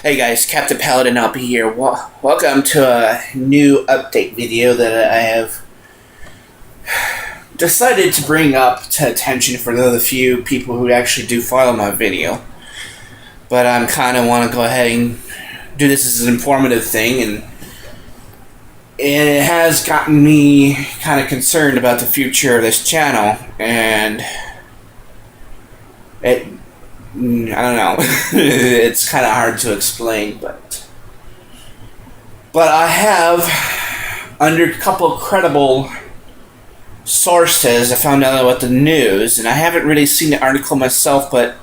Hey guys, CaptainPaladinLP here. Welcome to a new update video that I have decided to bring up to attention for the few people who actually do follow my video. But I kind of want to go ahead and do this as an informative thing, and it has gotten me kind of concerned about the future of this channel, and I don't know. It's kind of hard to explain, but I have, under a couple of credible sources, I found out about the news, and I haven't really seen the article myself, but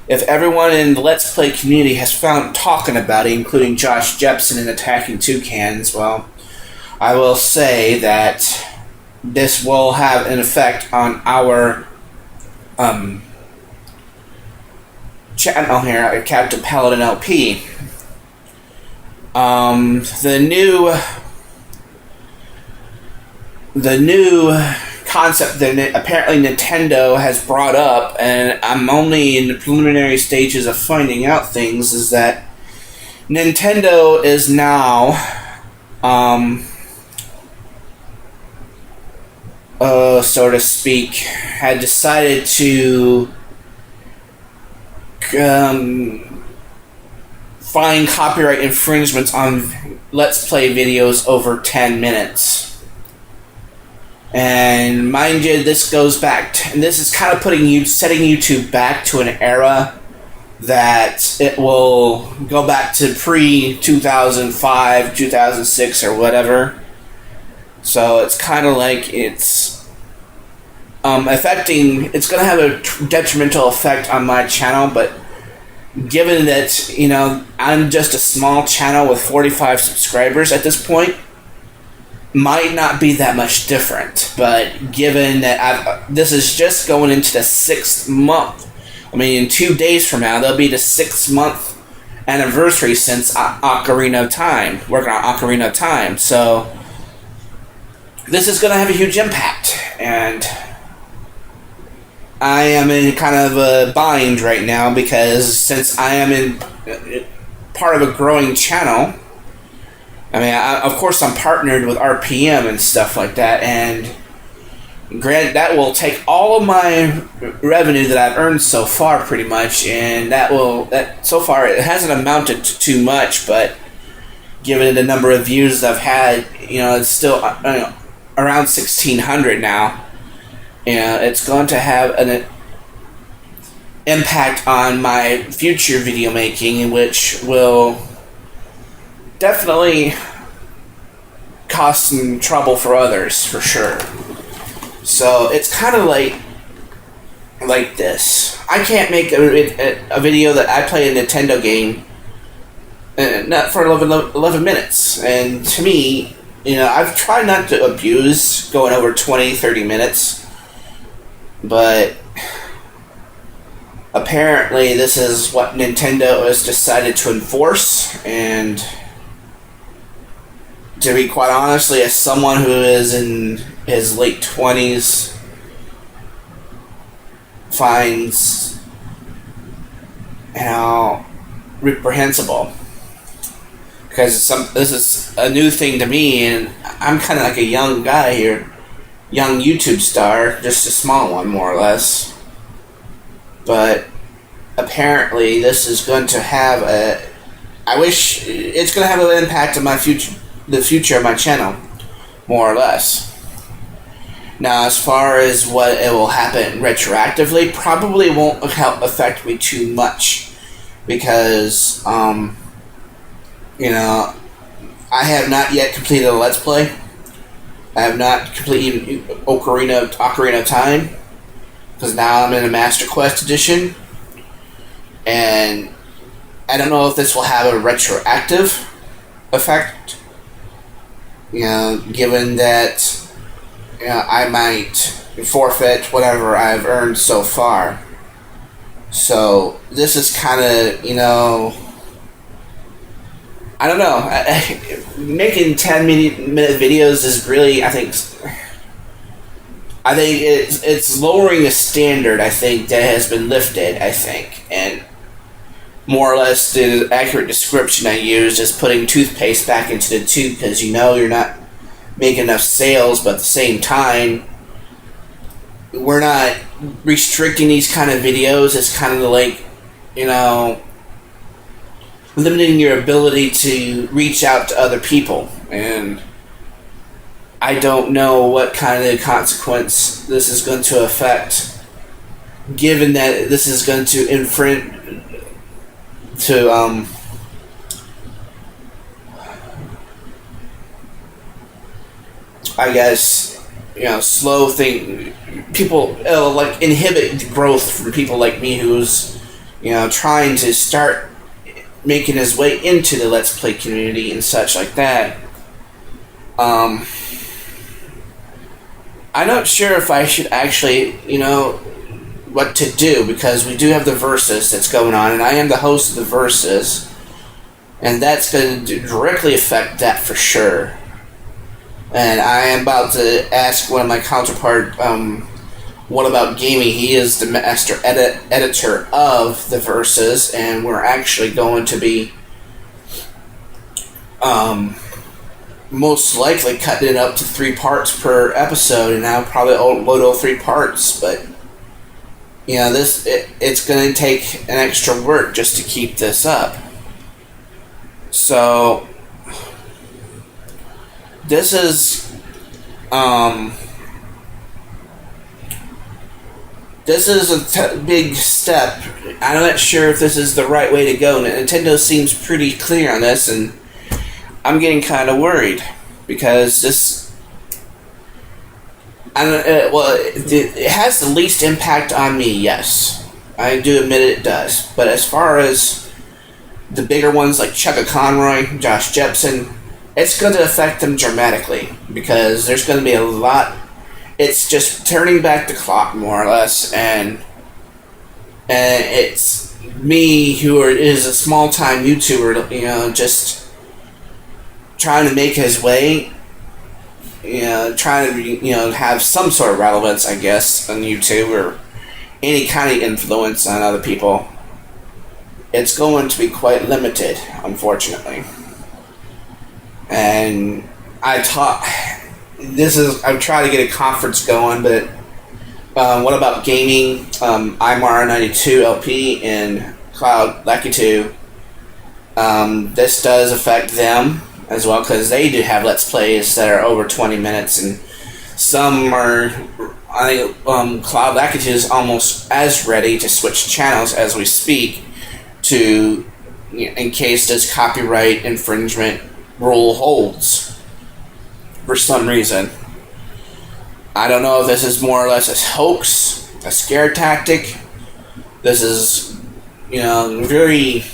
if everyone in the Let's Play community has found talking about it, including Josh Jepson and Attacking Toucans, well, I will say that this will have an effect on our channel here at CaptainPaladinLP. The new concept that apparently Nintendo has brought up, and I'm only in the preliminary stages of finding out things, is that Nintendo is now so to speak, had decided to find copyright infringements on Let's Play videos over 10 minutes. And mind you, this goes back and this is kind of setting YouTube back to an era that it will go back to pre-2005, 2006 or whatever. So it's kind of like it's it's going to have a detrimental effect on my channel, but given that, you know, I'm just a small channel with 45 subscribers at this point, might not be that much different. But given that this is just going into the 6th month, I mean, in 2 days from now, there'll be the 6th-month anniversary since Ocarina of Time, working on Ocarina of Time, so this is going to have a huge impact, and I am in kind of a bind right now because since I am in part of a growing channel, I mean, of course I'm partnered with RPM and stuff like that, and granted that will take all of my revenue that I've earned so far pretty much, and so far it hasn't amounted to too much, but given the number of views I've had, you know, it's still around 1,600 now. You know, it's going to have an impact on my future video making, which will definitely cause some trouble for others, for sure. So it's kind of like this. I can't make a video that I play a Nintendo game not for 11 minutes. And to me, you know, I've tried not to abuse going over 20, 30 minutes. But apparently this is what Nintendo has decided to enforce, and to be quite honestly, as someone who is in his late 20s, finds, you know, reprehensible. Because this is a new thing to me, and I'm kind of like a young guy here. Young YouTube star, just a small one more or less. But apparently this is going to have it's going to have an impact on the future of my channel, more or less. Now, as far as what it will happen retroactively, probably won't affect me too much, because you know, I have not yet completed a Let's Play. I have not completed Ocarina of Time, because now I'm in a Master Quest edition, and I don't know if this will have a retroactive effect, you know, given that, you know, I might forfeit whatever I've earned so far. So this is kind of, you know, I don't know. Making 10-minute videos is really, I think it's lowering the standard, I think, that has been lifted, I think. And more or less the accurate description I used is putting toothpaste back into the tube because you're not making enough sales, but at the same time, we're not restricting these kind of videos. It's kind of like, limiting your ability to reach out to other people. And I don't know what kind of consequence this is going to affect, given that this is going to infringe to I guess slow thing people like inhibit growth from people like me who's trying to start making his way into the Let's Play community and such like that. I'm not sure if I should actually what to do, because we do have the Versus that's going on, and I am the host of the Versus, and that's going to directly affect that for sure. And I am about to ask one of my counterpart, what about gaming? He is the master editor of the Versus, and we're actually going to be most likely cutting it up to 3 parts per episode, and I'll probably load all 3 parts, but it's going to take an extra work just to keep this up. So this is a big step. I'm not sure if this is the right way to go. Nintendo seems pretty clear on this, and I'm getting kind of worried because it has the least impact on me, yes. I do admit it does. But as far as the bigger ones like Chugga Conroy, Josh Jepson, it's going to affect them dramatically because there's going to be a lot. It's just turning back the clock, more or less, and it's me who is a small-time YouTuber, just trying to make his way, trying to, have some sort of relevance, I guess, on YouTube or any kind of influence on other people. It's going to be quite limited, unfortunately. And I'm trying to get a conference going, but what about gaming? IMAR92 LP and Cloud Lucky 2. This does affect them as well, because they do have Let's Plays that are over 20 minutes, and some are, I think, Cloud Lucky 2 is almost as ready to switch channels as we speak to, in case this copyright infringement rule holds for some reason. I don't know if this is more or less a hoax, a scare tactic. This is, very,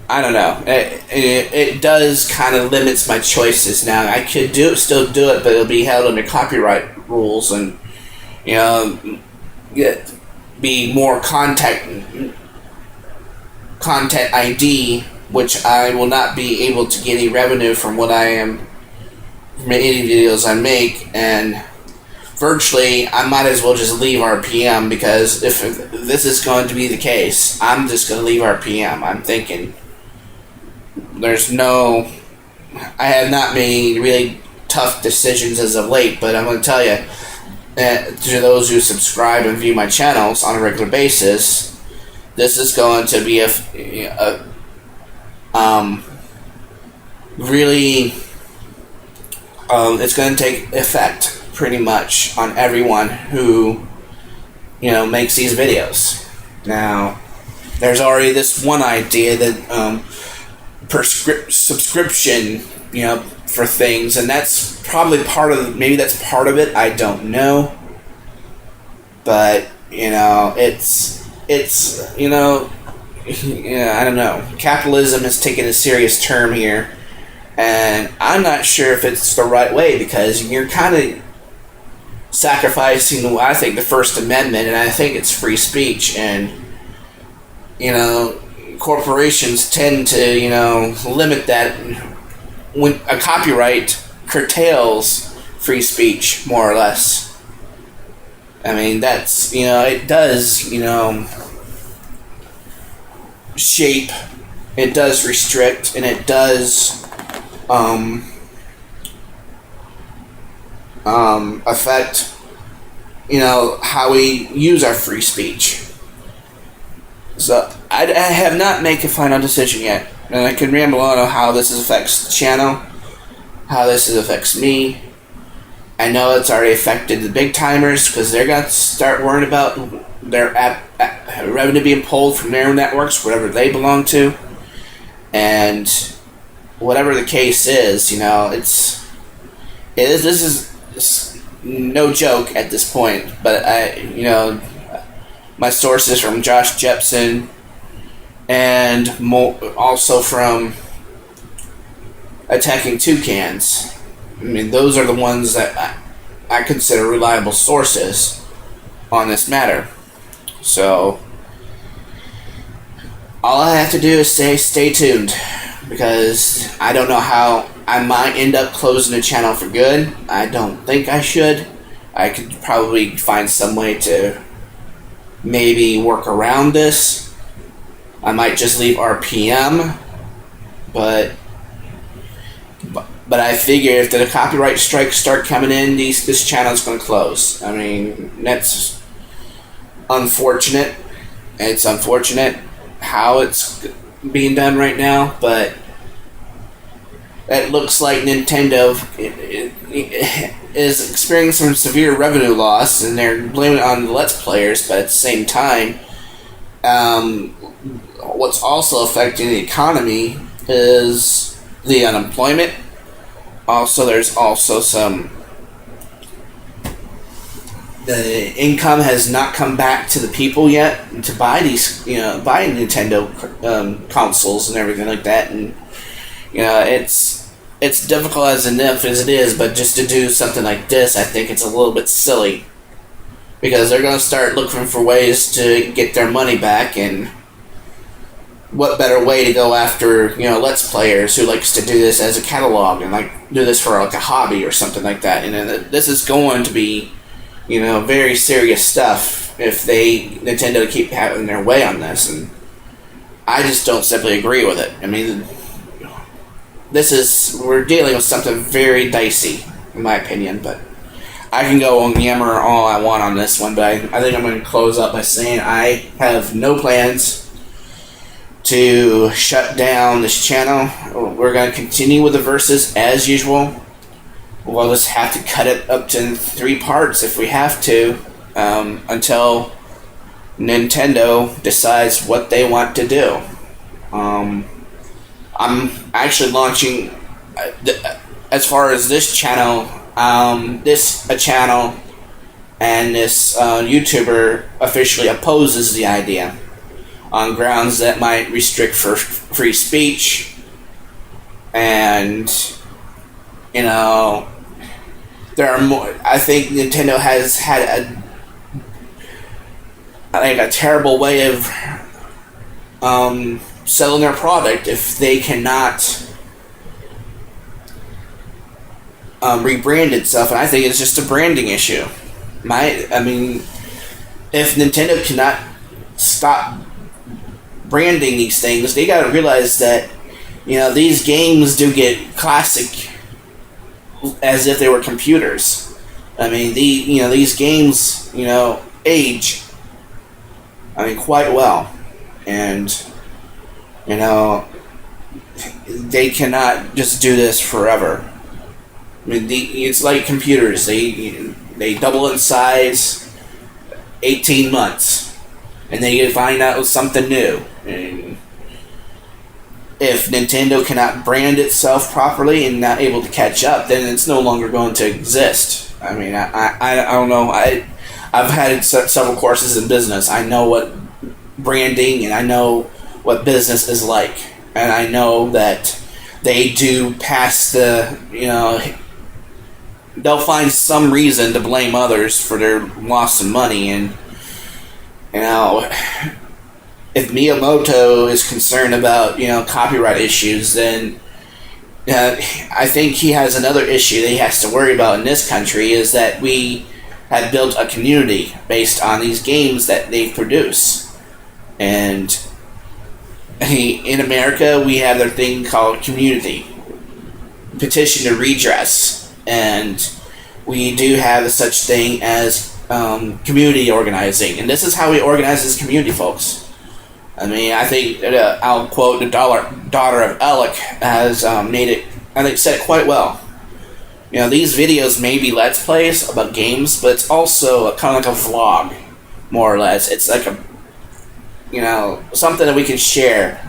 I don't know. It does kind of limits my choices now. I could still do it, but it'll be held under copyright rules, and be more Content-ID, which I will not be able to get any revenue from from any videos I make, and virtually I might as well just leave RPM, because if this is going to be the case, I'm just going to leave RPM. I'm thinking I have not made really tough decisions as of late, but I'm going to tell you, to those who subscribe and view my channels on a regular basis, this is going to be really, it's going to take effect pretty much on everyone who, makes these videos. Now, there's already this one idea that, subscription, for things, and that's probably maybe that's part of it, I don't know. But, it's I don't know. Capitalism has taken a serious term here, and I'm not sure if it's the right way, because you're kind of sacrificing, I think, the First Amendment, and I think it's free speech, and, corporations tend to, limit that when a copyright curtails free speech, more or less. I mean, that's, it does, shape, it does restrict, and it does affect, how we use our free speech. So I have not made a final decision yet, and I can ramble on how this affects the channel, how this affects me. I know it's already affected the big timers because they're going to start worrying about their revenue being pulled from their networks, whatever they belong to. And whatever the case is, this is no joke at this point. But my sources from Josh Jepson and also from Attacking Toucans. I mean, those are the ones that I consider reliable sources on this matter. So, all I have to do is stay tuned, because I don't know how I might end up closing the channel for good. I don't think I should. I could probably find some way to maybe work around this. I might just leave RPM, but I figure if the copyright strikes start coming in, this channel's going to close. I mean, that's unfortunate. It's unfortunate how it's being done right now, but it looks like Nintendo is experiencing some severe revenue loss, and they're blaming it on the Let's Players, but at the same time, what's also affecting the economy is the unemployment. Also, there's also the income has not come back to the people yet to buy these, buy Nintendo consoles and everything like that, and it's difficult as enough as it is, but just to do something like this, I think it's a little bit silly, because they're going to start looking for ways to get their money back, and what better way to go after, Let's Players who likes to do this as a catalog and do this for a hobby or something like that. And this is going to be, very serious stuff if Nintendo keep having their way on this, and I just don't simply agree with it. I mean, we're dealing with something very dicey, in my opinion, but I can go and yammer all I want on this one, but I think I'm going to close up by saying I have no plans to shut down this channel. We're going to continue with the verses as usual. We'll just have to cut it up to 3 parts if we have to, until Nintendo decides what they want to do. I'm actually launching, as far as this channel, a channel and this YouTuber officially opposes the idea, on grounds that might restrict for free speech, and there are more. I think Nintendo has had a terrible way of selling their product if they cannot rebrand itself, and I think it's just a branding issue. If Nintendo cannot stop branding these things, they got to realize that these games do get classic as if they were computers. I mean, these games age quite well, and they cannot just do this forever. I mean, it's like computers. They double in size 18 months, and they find out something new. And if Nintendo cannot brand itself properly and not able to catch up, then it's no longer going to exist. I mean, I don't know. I've had several courses in business. I know what branding and I know what business is like, and I know that they do pass they'll find some reason to blame others for their loss of money, and if Miyamoto is concerned about copyright issues, then I think he has another issue that he has to worry about in this country, is that we have built a community based on these games that they produce, and In America, we have their thing called community petition to redress, and we do have such thing as community organizing, and this is how we organize this community, folks. I mean, I think I'll quote the daughter of Alec has made it. I think said it quite well. You know, these videos may be let's plays about games, but it's also kind of like a vlog, more or less. It's like a, you know, something that we can share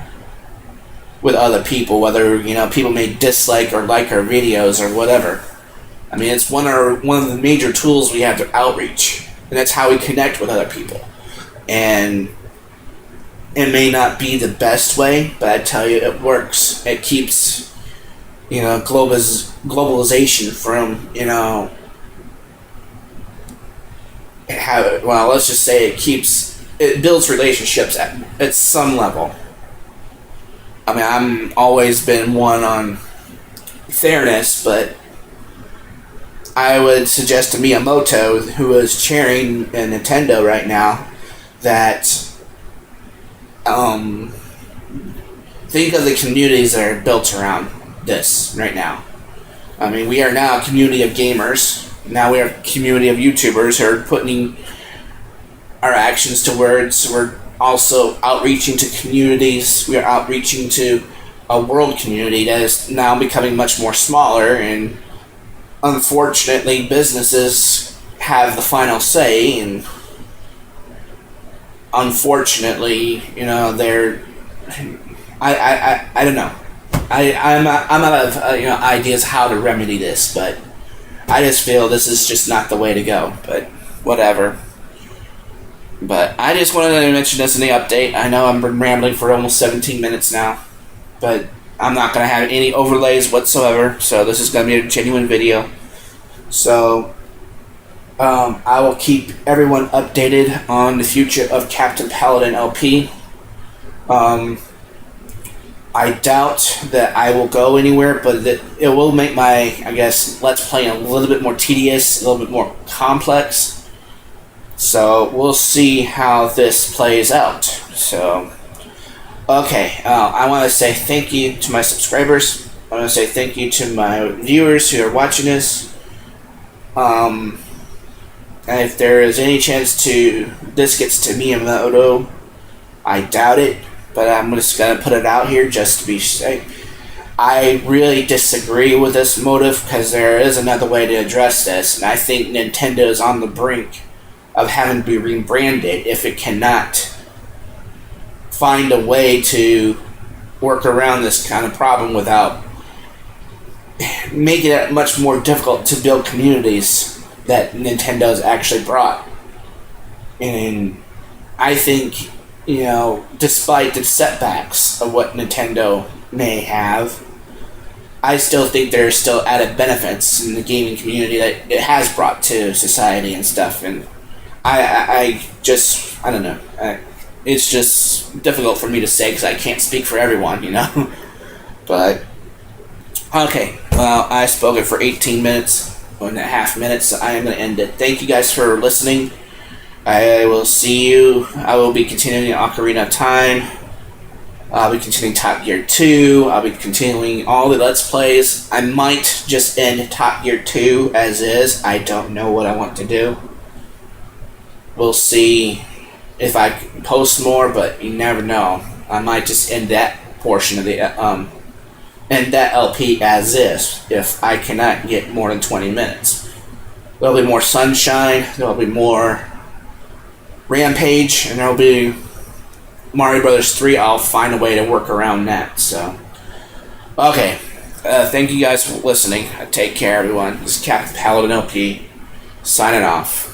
with other people, whether, you know, people may dislike or like our videos or whatever. I mean, it's one of the major tools we have to outreach, and that's how we connect with other people. And it may not be the best way, but I tell you, it works. It keeps, you know, globalization from, you know, well, let's just say it builds relationships at some level. I mean, I'm always been one on fairness, but I would suggest to Miyamoto, who is chairing Nintendo right now, that think of the communities that are built around this right now. I mean, we are now a community of gamers. Now we are a community of YouTubers who are putting our actions to words. We're also outreaching to communities. We are outreaching to a world community that is now becoming much more smaller, and unfortunately, businesses have the final say, and unfortunately, you know, I don't know. I'm out of you know, ideas how to remedy this, but I just feel this is just not the way to go. But whatever. But I just wanted to mention this in the update. I know I've been rambling for almost 17 minutes now, but I'm not going to have any overlays whatsoever, so this is going to be a genuine video. So I will keep everyone updated on the future of CaptainPaladinLP. I doubt that I will go anywhere, but it will make my, I guess, Let's Play a little bit more tedious, a little bit more complex. So we'll see how this plays out. So, okay, I want to say thank you to my subscribers. I want to say thank you to my viewers who are watching this. And if there is any chance this gets to Miyamoto, I doubt it, but I'm just going to put it out here just to be safe. I really disagree with this motive, because there is another way to address this, and I think Nintendo is on the brink of having to be rebranded if it cannot find a way to work around this kind of problem without making it much more difficult to build communities that Nintendo's actually brought. And I think, you know, despite the setbacks of what Nintendo may have, I still think there's still added benefits in the gaming community that it has brought to society and stuff. And I don't know. It's just difficult for me to say because I can't speak for everyone, you know. But, okay, well, I spoke it for 18 minutes, 1.5 minutes, so I am going to end it. Thank you guys for listening. I will see you. I will be continuing Ocarina of Time. I'll be continuing Top Gear 2. I'll be continuing all the Let's Plays. I might just end Top Gear 2 as is. I don't know what I want to do. We'll see if I post more, but you never know. I might just end that portion of the end that LP as is if I cannot get more than 20 minutes. There'll be more Sunshine. There'll be more Rampage, and there'll be Mario Brothers 3. I'll find a way to work around that. So, okay. Thank you guys for listening. Take care, everyone. This is CaptainPaladinLP signing off.